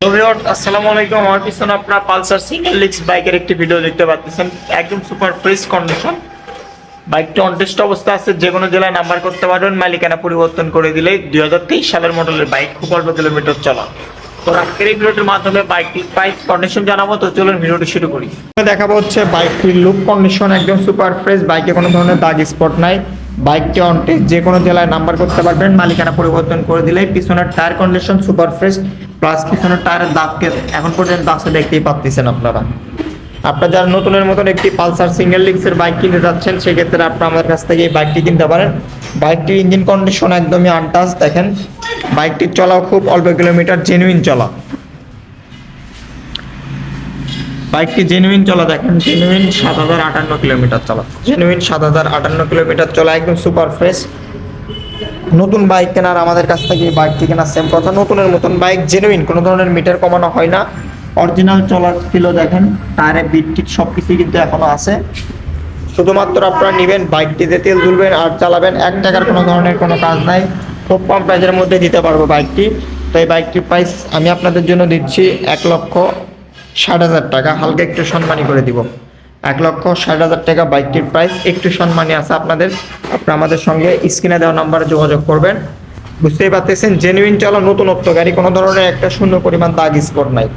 আসসালামু আলাইকুম। আমার পিছনে আপনারা পালসার সিঙ্গেল লিক্স বাইকের একটি ভিডিও দেখতে পাচ্ছেন। একদম সুপার ফ্রেশ কন্ডিশন। বাইকটি অন টেস্ট অবস্থা আছে, যে কোনো জেলায় নাম্বার করতে পারবেন। মালিকানা পরিবর্তন করে দিলে 2023 সালের মডেলের বাইক, খুব অল্প কিলোমিটার চলা। তো আজকের এই ভিডিওটির মাধ্যমে বাইকটির প্রাইস কন্ডিশন জানাবো। তো চলুন ভিডিওটি শুরু করি। দেখাবো হচ্ছে বাইকটির লুক কন্ডিশন, একদম সুপার ফ্রেশ। বাইকে কোনো ধরনের দাগ স্পট নাই। বাইকটি অন টেস্ট, যে কোনো জেলায় নাম্বার করতে পারবেন। মালিকানা পরিবর্তন করে দিলে পিছনের tyre condition super fresh, plus পিছনের টায়ারের দাগকে এখন পর্যন্ত আছে দেখতেই পাচ্ছেন আপনারা। আপনারা যারা নতুনের মতন একটি পালসার সিঙ্গেল লিক্সের বাইক কিনতে যাচ্ছেন, সেক্ষেত্রে আপনারা আমাদের কাছ থেকে এই বাইকটি কিনতে পারেন। বাইকটির ইঞ্জিন কন্ডিশন একদমই আনটাচ। দেখেন বাইকটির চলাও খুব অল্প কিলোমিটার, জেনুইন চলা। বাইকটি জেনুইন চলা, দেখেন জেনুইন 7058 কিলোমিটার চলা, জেনুইন 7058 কিলোমিটার চলা, একদম সুপার ফ্রেশ। নতুন বাইক কেনার আমাদের কাছ থেকে বাইকটি কেনার সেম কথা। নতুনের মতন বাইক, জেনুইন, কোনো ধরনের মিটার কমানো হয় না। অরিজিনাল চলার ছিল, দেখেন টায়ারে বিট টিট সব কিছুই কিন্তু এখনো আছে। শুধুমাত্র আপনারা নেবেন, বাইকটিতে তেল তুলবেন আর চালাবেন। 1 টাকার কোনো ধরনের কোনো কাজ নাই। খুব কম প্রাইসের মধ্যে দিতে পারবো বাইকটি। তো এই বাইকটির প্রাইস আমি আপনাদের জন্য দিচ্ছি 1,60,000 টাকা। হালকা একটু সম্মানী করে দিব। 1,60,000 টাকা বাইকটির প্রাইস। একটু সম্মানী আছে আপনাদের। আপনারা আমাদের সঙ্গে স্ক্রিনে দেওয়া নাম্বারে যোগাযোগ করবেন। বুঝতেই পারতেছেন জেনুইন চলা, নতুনত্ব গাড়ি, কোনো ধরনের একটা শূন্য পরিমাণ দাগ স্পট নাই।